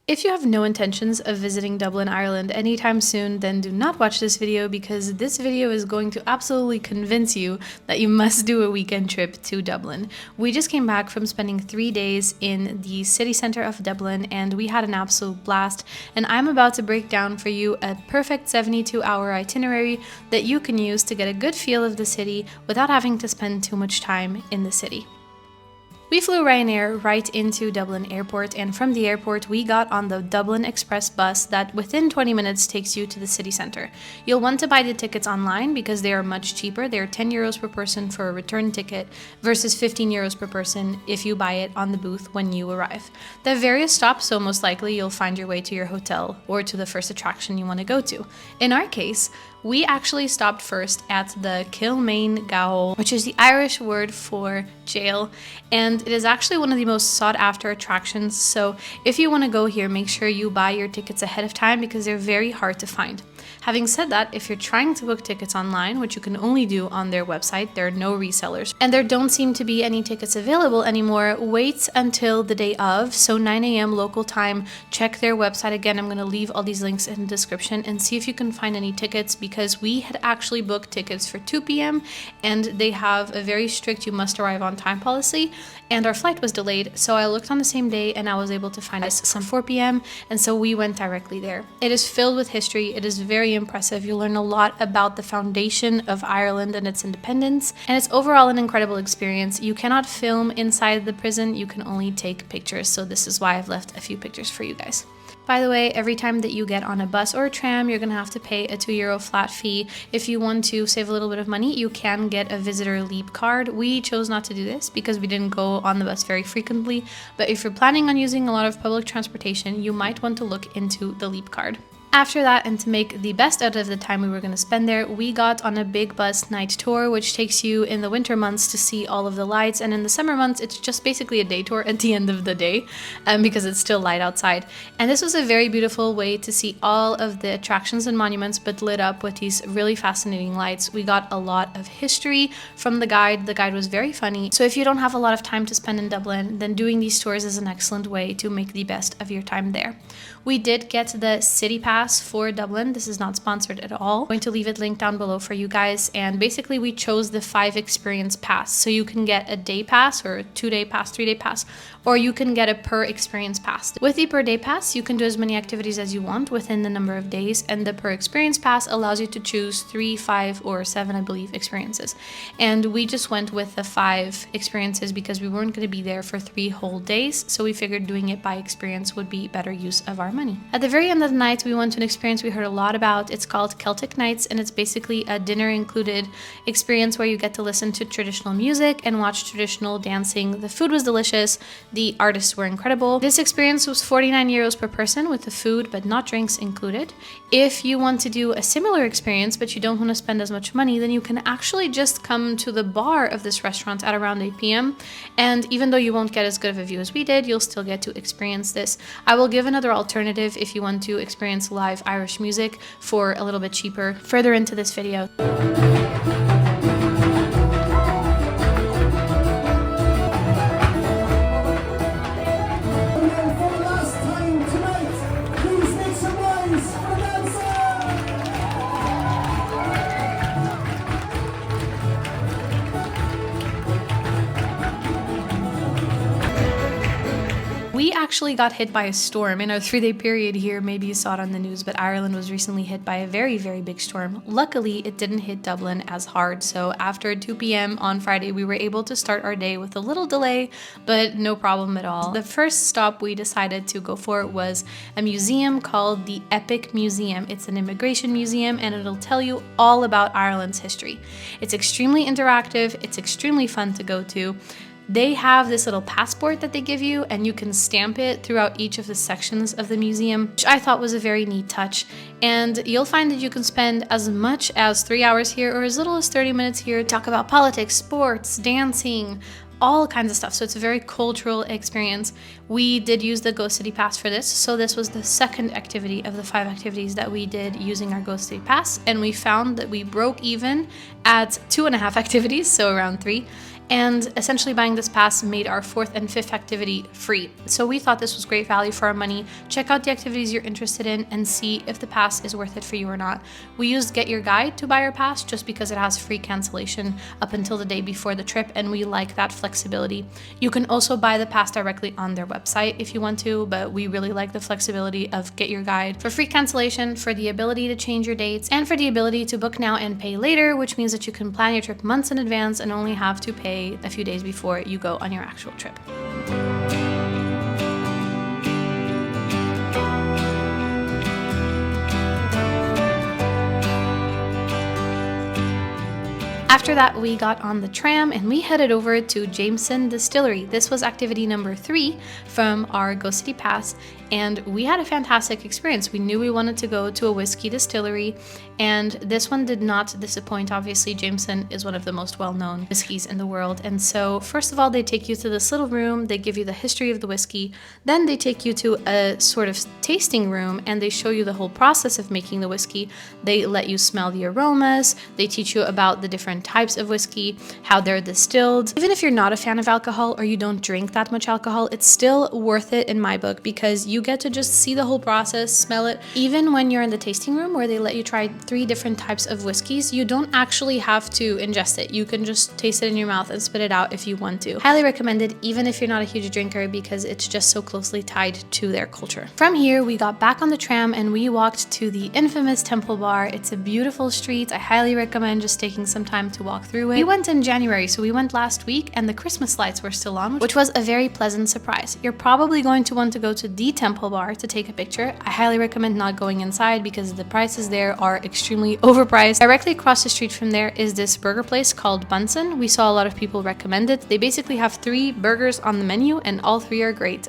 If you have no intentions of visiting Dublin, Ireland anytime soon, then do not watch this video because this video is going to absolutely convince you that you must do a weekend trip to Dublin. We just came back from spending 3 days in the city center of Dublin and we had an absolute blast, and I'm about to break down for you a perfect 72-hour itinerary that you can use to get a good feel of the city without having to spend too much time in the city. We flew Ryanair right into Dublin Airport, and from the airport we got on the Dublin Express bus that within 20 minutes takes you to the city centre. You'll want to buy the tickets online because they are much cheaper. They are €10 per person for a return ticket versus €15 per person if you buy it on the booth when you arrive. There are various stops, so most likely you'll find your way to your hotel or to the first attraction you want to go to. In our case, we actually stopped first at the Kilmainham Gaol, which is the Irish word for jail, and it is actually one of the most sought after attractions, so if you want to go here, make sure you buy your tickets ahead of time because they're very hard to find. Having said that, if you're trying to book tickets online, which you can only do on their website, there are no resellers, and there don't seem to be any tickets available anymore, wait until the day of, so 9 a.m. local time, check their website again. I'm going to leave all these links in the description and see if you can find any tickets, because we had actually booked tickets for 2 p.m. and they have a very strict you must arrive on time policy, and our flight was delayed, so I looked on the same day and I was able to find us some 4 p.m. and so we went directly there. It is filled with history. It is very impressive. You'll learn a lot about the foundation of Ireland and its independence, and it's overall an incredible experience. You cannot film inside the prison, you can only take pictures, so this is why I've left a few pictures for you guys. By the way, every time that you get on a bus or a tram, you're going to have to pay a €2 flat fee. If you want to save a little bit of money, you can get a visitor leap card. We chose not to do this because we didn't go on the bus very frequently, but if you're planning on using a lot of public transportation, you might want to look into the leap card. After that, and to make the best out of the time we were going to spend there, we got on a big bus night tour, which takes you in the winter months to see all of the lights, and in the summer months it's just basically a day tour at the end of the day because it's still light outside. And this was a very beautiful way to see all of the attractions and monuments but lit up with these really fascinating lights. We got a lot of history from the guide. The guide was very funny, so if you don't have a lot of time to spend in Dublin, then doing these tours is an excellent way to make the best of your time there. We did get the city pass for Dublin. This is not sponsored at all. I'm going to leave it linked down below for you guys, and basically we chose the 5 experience pass, so you can get a day pass or a 2-day pass, 3-day pass, or you can get a per experience pass. With the per day pass, you can do as many activities as you want within the number of days, and the per experience pass allows you to choose 3, 5, or 7, I believe, experiences. And we just went with the 5 experiences because we weren't going to be there for 3 whole days, so we figured doing it by experience would be better use of our money. At the very end of the night, we went to an experience we heard a lot about. It's called Celtic Nights, and it's basically a dinner included experience where you get to listen to traditional music and watch traditional dancing. The food was delicious. The artists were incredible. This experience was €49 per person with the food but not drinks included. If you want to do a similar experience but you don't want to spend as much money, then you can actually just come to the bar of this restaurant at around 8 p.m. and even though you won't get as good of a view as we did, you'll still get to experience this. I will give another alternative if you want to experience live Irish music for a little bit cheaper further into this video. We actually got hit by a storm in our 3-day period here. Maybe you saw it on the news, but Ireland was recently hit by a very, very big storm. Luckily, it didn't hit Dublin as hard, so after 2 p.m. on Friday, we were able to start our day with a little delay, but no problem at all. The first stop we decided to go for was a museum called the Epic Museum. It's an immigration museum, and it'll tell you all about Ireland's history. It's extremely interactive, it's extremely fun to go to. They have this little passport that they give you, and you can stamp it throughout each of the sections of the museum, which I thought was a very neat touch. And you'll find that you can spend as much as 3 hours here or as little as 30 minutes here to talk about politics, sports, dancing, all kinds of stuff. So it's a very cultural experience. We did use the Go City Pass for this, so this was the second activity of the 5 activities that we did using our Go City Pass, and we found that we broke even at 2.5 activities, so around 3. and essentially buying this pass made our 4th and 5th activity free. So we thought this was great value for our money. Check out the activities you're interested in and see if the pass is worth it for you or not. We used Get Your Guide to buy our pass just because it has free cancellation up until the day before the trip, and we like that flexibility. You can also buy the pass directly on their website if you want to, but we really like the flexibility of Get Your Guide for free cancellation, for the ability to change your dates, and for the ability to book now and pay later, which means that you can plan your trip months in advance and only have to pay a few days before you go on your actual trip. After that, we got on the tram and we headed over to Jameson Distillery. This was activity number 3 from our Go City Pass, and we had a fantastic experience. We knew we wanted to go to a whiskey distillery, and this one did not disappoint. Obviously, Jameson is one of the most well-known whiskeys in the world. And so, first of all, they take you to this little room, they give you the history of the whiskey, then they take you to a sort of tasting room and they show you the whole process of making the whiskey. They let you smell the aromas, they teach you about the different types of whiskey, how they're distilled. Even if you're not a fan of alcohol or you don't drink that much alcohol, it's still worth it in my book because you get to just see the whole process, smell it. Even when you're in the tasting room where they let you try 3 different types of whiskeys, you don't actually have to ingest it. You can just taste it in your mouth and spit it out if you want to. Highly recommended, even if you're not a huge drinker, because it's just so closely tied to their culture. From here, we got back on the tram and we walked to the infamous Temple Bar. It's a beautiful street. I highly recommend just taking some time to walk through it. We went in January, so we went last week, and the Christmas lights were still on, which was a very pleasant surprise. You're probably going to want to go to the Temple Bar to take a picture. I highly recommend not going inside because the prices there are extremely overpriced. Directly across the street from there is this burger place called Bunsen. We saw a lot of people recommend it. They basically have 3 burgers on the menu and all 3 are great.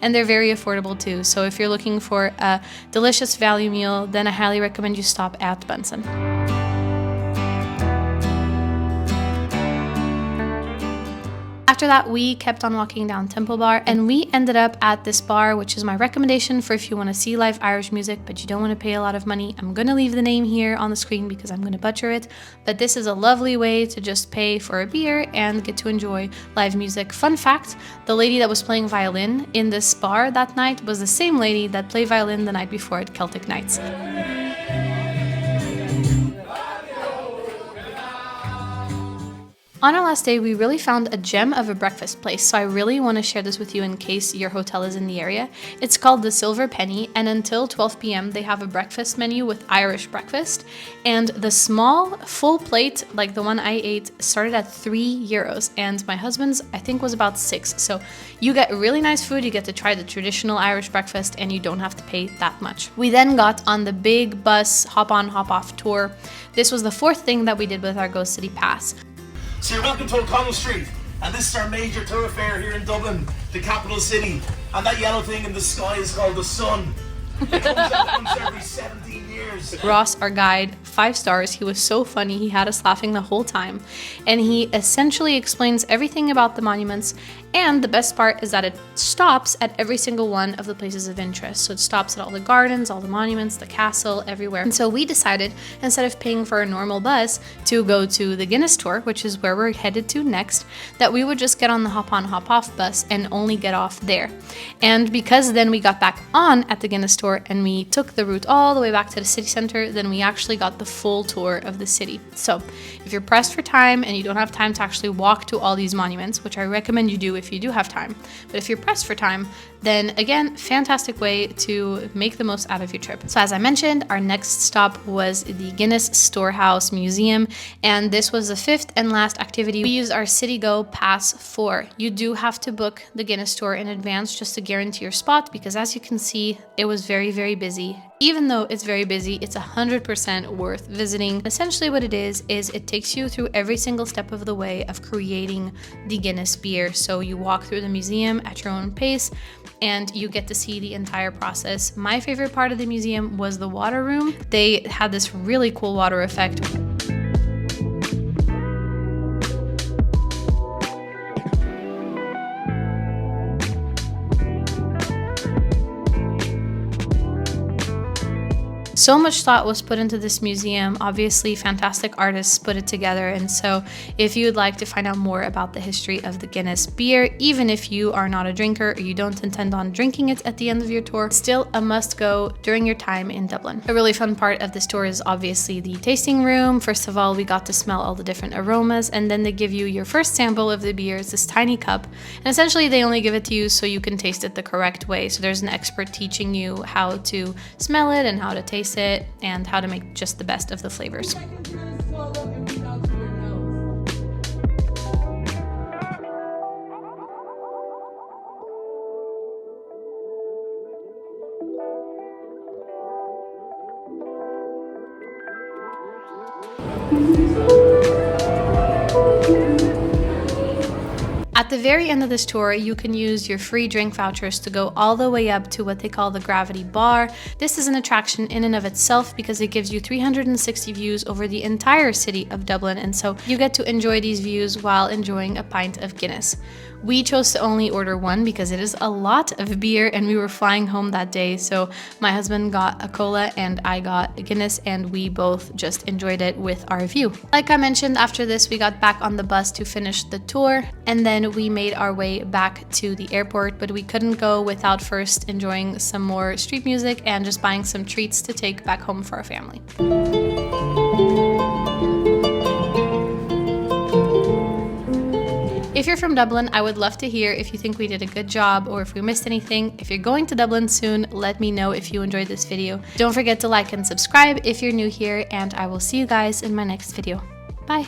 And they're very affordable too. So if you're looking for a delicious value meal, then I highly recommend you stop at Bunsen. After that, we kept on walking down Temple Bar and we ended up at this bar, which is my recommendation for if you want to see live Irish music, but you don't want to pay a lot of money. I'm going to leave the name here on the screen because I'm going to butcher it, but this is a lovely way to just pay for a beer and get to enjoy live music. Fun fact, the lady that was playing violin in this bar that night was the same lady that played violin the night before at Celtic Nights. On our last day, we really found a gem of a breakfast place, so I really want to share this with you in case your hotel is in the area. It's called the Silver Penny, and until 12 p.m. they have a breakfast menu with Irish breakfast, and the small full plate, like the one I ate, started at €3, and my husband's I think was about 6. So you get really nice food, you get to try the traditional Irish breakfast, and you don't have to pay that much. We then got on the big bus hop on hop off tour. This was the 4th thing that we did with our Go City Pass. So you're welcome to O'Connell Street, and this is our major thoroughfare here in Dublin, the capital city, and that yellow thing in the sky is called the sun. It comes once every 17 years. Ross, our guide, 5 stars. He was so funny. He had us laughing the whole time. And he essentially explains everything about the monuments. And the best part is that it stops at every single one of the places of interest. So it stops at all the gardens, all the monuments, the castle, everywhere. And so we decided, instead of paying for a normal bus to go to the Guinness Store, which is where we're headed to next, that we would just get on the hop on hop off bus and only get off there. And because then we got back on at the Guinness Store and we took the route all the way back to the city center, then we actually got the full tour of the city. So if you're pressed for time and you don't have time to actually walk to all these monuments, which I recommend you do if you do have time, but if you're pressed for time, then again, fantastic way to make the most out of your trip. So as I mentioned, our next stop was the Guinness Storehouse Museum, and this was the 5th and last activity we used our City Go Pass for. You do have to book the Guinness store in advance just to guarantee your spot, because as you can see, it was very, very busy. Even though it's very busy, it's 100% worth visiting. Essentially what it is it takes you through every single step of the way of creating the Guinness beer. So you walk through the museum at your own pace and you get to see the entire process. My favorite part of the museum was the water room. They had this really cool water effect. So much thought was put into this museum. Obviously, fantastic artists put it together. And so if you would like to find out more about the history of the Guinness beer, even if you are not a drinker or you don't intend on drinking it at the end of your tour, still a must go during your time in Dublin. A really fun part of this tour is obviously the tasting room. First of all, we got to smell all the different aromas, and then they give you your first sample of the beer. It's this tiny cup, and essentially they only give it to you so you can taste it the correct way. So there's an expert teaching you how to smell it and how to taste it and how to make just the best of the flavors. At the very end of this tour, you can use your free drink vouchers to go all the way up to what they call the Gravity Bar. This is an attraction in and of itself because it gives you 360 views over the entire city of Dublin, and so you get to enjoy these views while enjoying a pint of Guinness. We chose to only order one because it is a lot of beer and we were flying home that day, so my husband got a cola and I got a Guinness, and we both just enjoyed it with our view. Like I mentioned, after this we got back on the bus to finish the tour, and then we made our way back to the airport, but we couldn't go without first enjoying some more street music and just buying some treats to take back home for our family. If you're from Dublin, I would love to hear if you think we did a good job or if we missed anything. If you're going to Dublin soon, let me know if you enjoyed this video. Don't forget to like and subscribe if you're new here, and I will see you guys in my next video. Bye!